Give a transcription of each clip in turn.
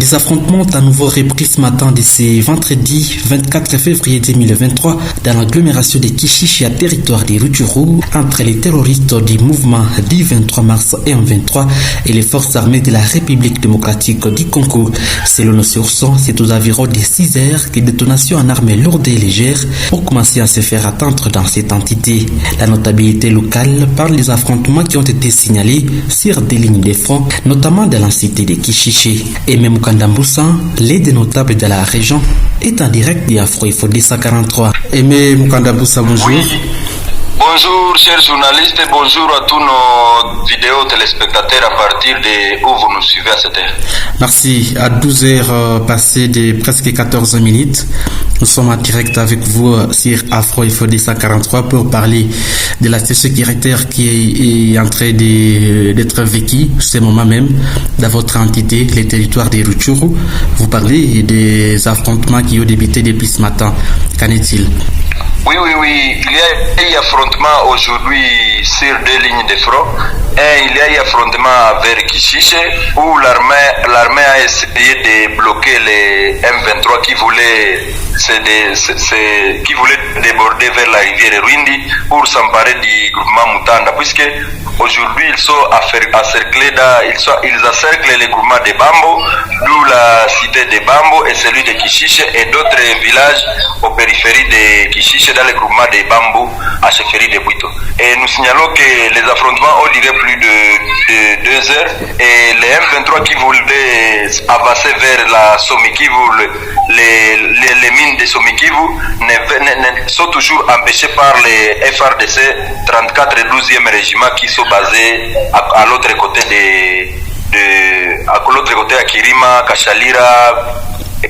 Les affrontements ont à nouveau repris ce matin de ce vendredi 24 février 2023 dans l'agglomération de Kishishi, territoire des Rutshuru, entre les terroristes du mouvement du 23 mars et M23 et les forces armées de la République démocratique du Congo. Selon nos sources, c'est aux environs de 6 heures que détonations en armes lourdes et légères ont commencé à se faire attendre dans cette entité. La notabilité locale parle des affrontements qui ont été signalés sur des lignes de front, notamment dans la cité de Kishishi. Et même Mukandamboussa, l'aide notable de la région, est en direct de Afro Info 243. Aimé Mukandamboussa, bonjour. Oui. Bonjour chers journalistes et bonjour à tous nos vidéos téléspectateurs à partir de où vous nous suivez à cette heure. Merci. À 12 heures passées de presque 14 minutes, nous sommes en direct avec vous sur Afro Info 243 pour parler de la sécuritaire qui est en train d'être vécue ce moment même dans votre entité, les territoires des Rutshuru. Vous parlez des affrontements qui ont débuté depuis ce matin. Qu'en est-il? Oui. Il y a eu affrontement aujourd'hui sur 2 lignes de front. Il y a eu affrontement vers Kishiche où l'armée a essayé de bloquer les M23 qui voulaient déborder vers la rivière Rwindi pour s'emparer du groupement Mutanda, puisque aujourd'hui ils sont encerclés ils encerclent le groupement de Bambo, d'où la cité de Bambo et celui de Kishiche et d'autres villages aux périphéries de Kishiche dans le groupement de Bambo à chefferie de Bwito. Et nous signalons que les affrontements ont duré plus de 2 heures et les M23 qui voulaient avancer vers la Somikivu, les mines de Somikivu sont toujours empêchés par les FRDC 34 et 12e régiment qui sont basés à l'autre côté à Kirima, Kashalira,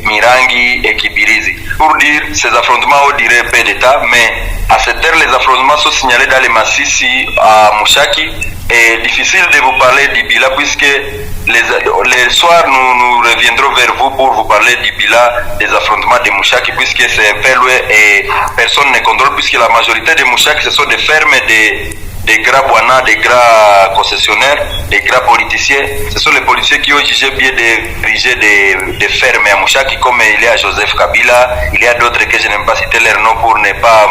Mirangi et Kibirizi. Pour dire, ces affrontements ont duré peu de temps, mais à cette heure, les affrontements sont signalés dans les Massissi à Mushaki. Et difficile de vous parler du bilan puisque les soirs nous reviendrons vers vous pour vous parler du bilan des affrontements de Mushaki puisque c'est un peu loin et personne ne contrôle puisque la majorité de Mushaki ce sont des fermes des grands Bwana, des grands concessionnaires, des grands politiciens. Ce sont les politiciens qui ont jugé bien diriger des fermes à Mushaki comme il y a Joseph Kabila, il y a d'autres que je n'aime pas citer leur nom pour ne pas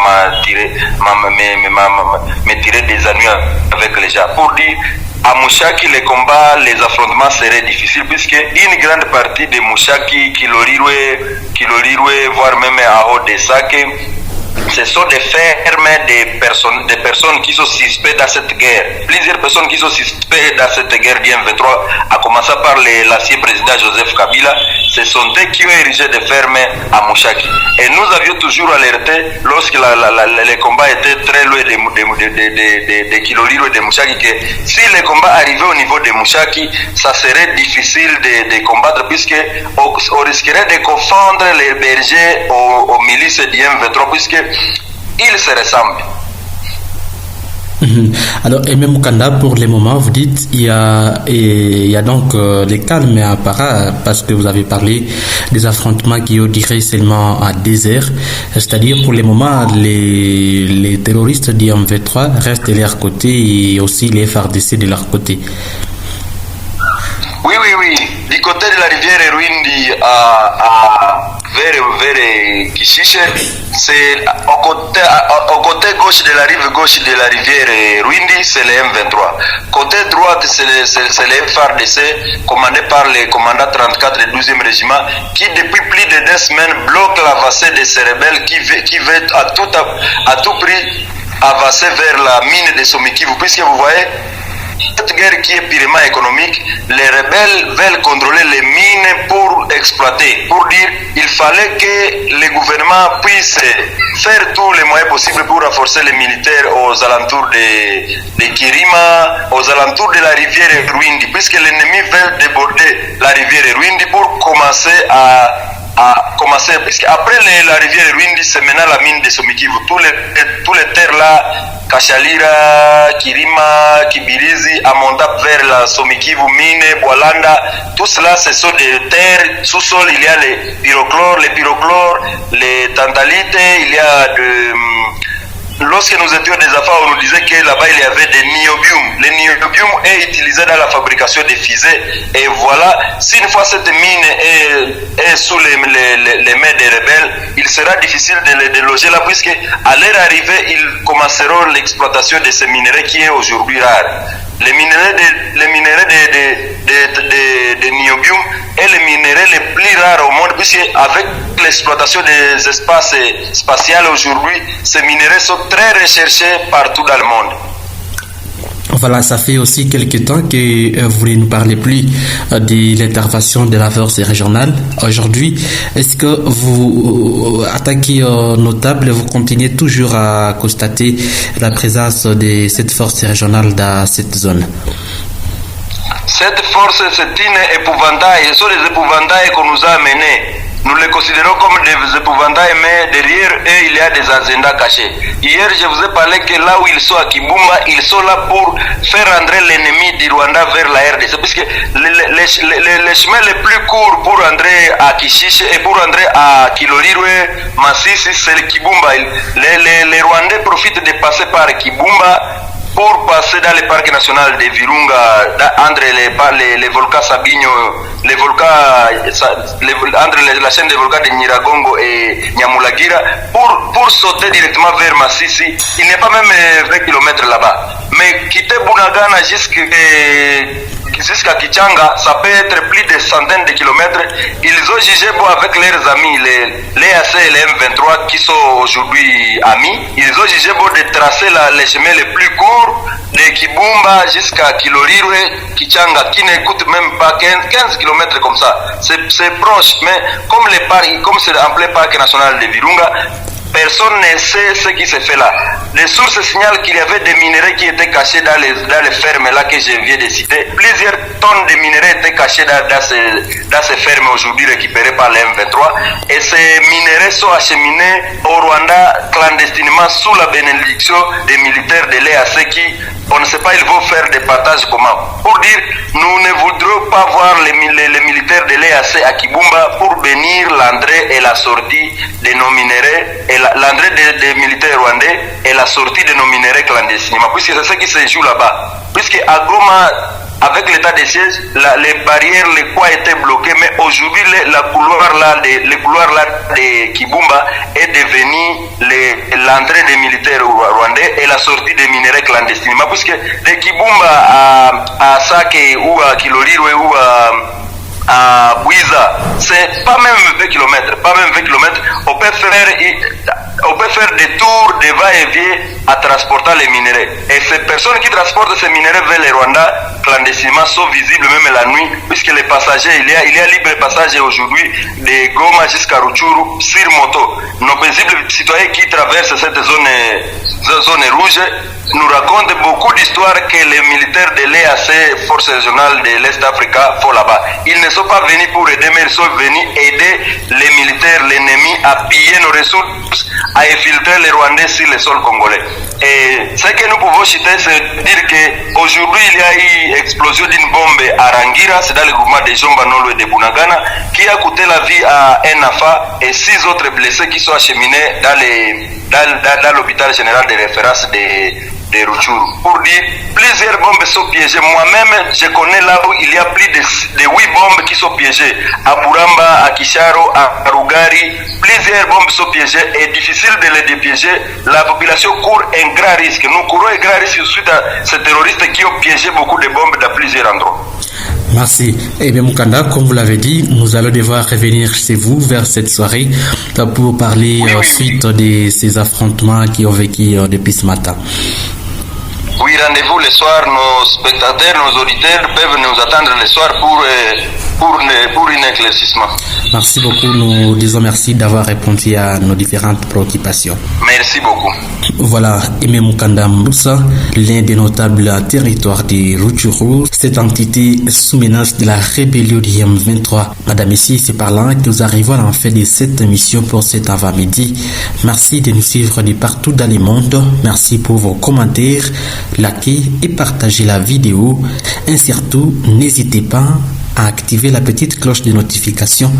me tirer des ennuis avec les gens. Pour dire, à Mushaki, les combats, les affrontements seraient difficiles puisque une grande partie de Mushaki, Kilolirwe, voire même à Odesake, ce sont des fermes des personnes qui sont suspectes dans cette guerre. Plusieurs personnes qui sont suspectes dans cette guerre du M23, à commencer par l'ancien président Joseph Kabila, ce sont eux qui ont érigé des fermes à Mushaki. Et nous avions toujours alerté, lorsque les combats étaient très loin de Kiloliro et de Mushaki, que si les combats arrivaient au niveau de Mushaki, ça serait difficile de combattre, puisqu'on risquerait de confondre les bergers aux milices du M23, puisque ils se ressemblent. Alors, et même Mukanda, pour le moment, vous dites il y a donc les calmes à Para, parce que vous avez parlé des affrontements qui ont duré seulement à 2 heures. C'est-à-dire, pour le moment, les terroristes du M23 restent de leur côté et aussi les FRDC de leur côté. Oui. Du côté de la rivière Rwindi vers Kishiche, c'est au côté gauche de la rive gauche de la rivière Rwindi, c'est le M23. Côté droite, c'est le FRDC, commandé par le commandant 34 et 12e régiment, qui depuis plus de 2 semaines bloque l'avancée de ces rebelles qui veut à tout prix avancer vers la mine de Somikivu, puisque vous voyez, cette guerre qui est purement économique, les rebelles veulent contrôler les mines pour exploiter. Pour dire, il fallait que le gouvernement puisse faire tous les moyens possibles pour renforcer les militaires aux alentours de Kirima, aux alentours de la rivière Rwindi, puisque l'ennemi veut déborder la rivière Rwindi pour commencer puisque après la rivière Rwindi, c'est maintenant la mine de Somikivu. Tous les terres là, Kashalira, Kirima, Kibirizi, Amondap vers la Somikivu, Mine, Bwalanda, tout cela ce sont des terres sous-sol. Il y a les pyrochlores, les tantalites, il y a lorsque nous étions des enfants, on nous disait que là-bas il y avait des niobium. Le niobium est utilisé dans la fabrication des fusées. Et voilà, si une fois cette mine est sous les mains des rebelles, il sera difficile de les déloger là, puisque à leur arrivée, ils commenceront l'exploitation de ces minerais qui est aujourd'hui rare. Les minerais de niobium est le minerai le plus rare au monde, puisque avec l'exploitation des espaces spatiaux aujourd'hui, ces minerais sont très recherchés partout dans le monde. Voilà, ça fait aussi quelques temps que vous ne nous parlez plus de l'intervention de la force régionale. Aujourd'hui, est-ce que vous attaquez notable, vous continuez toujours à constater la présence de cette force régionale dans cette zone? Cette force, c'est une épouvantail. Ce sont les épouvantails qu'on nous a amenés. Nous les considérons comme des épouvantails, mais derrière eux, il y a des agendas cachés. Hier, je vous ai parlé que là où ils sont à Kibumba, ils sont là pour faire rentrer l'ennemi du Rwanda vers la RDC. Puisque les chemins les plus courts pour rentrer à Kishiche et pour rentrer à Kilolirwe, Masisi, c'est le Kibumba. Les Rwandais profitent de passer par Kibumba pour passer dans le parc national de Virunga, entre les volcans Sabinho, les volcans, entre la chaîne des volcans de Nyiragongo et Nyamulagira, pour sauter directement vers Masisi. Il n'y a pas même 20 km là-bas. Mais quitter Bunagana jusqu'à Kichanga, ça peut être plus de centaines de kilomètres. Ils ont jugé bon avec leurs amis, les AC et les M23 qui sont aujourd'hui amis. Ils ont jugé bon de tracer les chemins les plus courts de Kibumba jusqu'à Kilolirwe, Kichanga, qui ne coûte même pas 15 km comme ça. C'est proche, mais comme c'est en plein parc national de Virunga, personne ne sait ce qui se fait là. Les sources signalent qu'il y avait des minerais qui étaient cachés dans les fermes là que je viens de citer. Plusieurs tonnes de minerais étaient cachés dans ces fermes aujourd'hui récupérées par les M23. Et ces minerais sont acheminés au Rwanda clandestinement sous la bénédiction des militaires de l'EAC qui, on ne sait pas, ils vont faire des partages comment. Pour dire, nous ne voudrons pas voir les militaires de l'EAC à Kibumba pour bénir l'entrée et la sortie de nos minerais, et l'entrée des militaires rwandais et la sortie de nos minerais clandestinement, puisque c'est ce qui se joue là-bas. Puisque à Goma, avec l'état de siège, les barrières, les quoi étaient bloqués, mais aujourd'hui, le couloir là de Kibumba est devenu l'entrée des militaires rwandais et la sortie des minerais clandestinement, puisque de Kibumba à Sake ou à Kilolirwe ou à Bouiza, c'est pas même 20 km, on peut faire des tours de va-et-vient à transporter les minerais. Et ces personnes qui transportent ces minerais vers le Rwanda clandestinement sont visibles même la nuit, puisque les passagers, il y a libre passage aujourd'hui de Goma jusqu'à Rutshuru sur moto. Nos paisibles citoyens qui traversent cette zone rouge nous racontent beaucoup d'histoires que les militaires de l'EAC, Force régionale de l'Est Africa, font là-bas. Ils ne sont pas venus pour aider, mais ils sont venus aider les militaires, l'ennemi, à piller nos ressources, à infiltrer les Rwandais sur le sol congolais. Et ce que nous pouvons citer, c'est dire qu'aujourd'hui, il y a eu explosion d'une bombe à Rangira, c'est dans le groupement de Jomba Nolo et de Bunagana, qui a coûté la vie à un enfant et 6 autres blessés qui sont acheminés dans l'hôpital général de référence de Rutshuru. Pour dire, plusieurs bombes sont piégées. Moi-même, je connais là où il y a plus de 8 bombes qui sont piégées. À Buramba, à Kisharo, à Rugari, plusieurs bombes sont piégées et difficile de les dépiéger. La population court un grand risque. Nous courons un grand risque suite à ces terroristes qui ont piégé beaucoup de bombes dans plusieurs endroits. Merci. Eh bien, Mukanda, comme vous l'avez dit, nous allons devoir revenir chez vous vers cette soirée pour parler suite de ces affrontements qui ont vécu depuis ce matin. Oui, rendez-vous le soir. Nos spectateurs, nos auditeurs peuvent nous attendre le soir pour un éclaircissement. Merci beaucoup. Nous disons merci d'avoir répondu à nos différentes préoccupations. Merci beaucoup. Voilà, Aimé Mukanda Moussa, l'un des notables territoires de Rutshuru, cette entité sous menace de la rébellion du M23. Madame, ici, c'est par là que nous arrivons à la fin de cette émission pour cet avant-midi. Merci de nous suivre de partout dans le monde. Merci pour vos commentaires, likez et partagez la vidéo. Et surtout, n'hésitez pas à activer la petite cloche de notification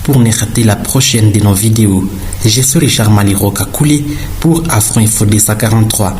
pour ne rater la prochaine de nos vidéos. Je suis Richard Maliro Kakuli pour Afro Info 243.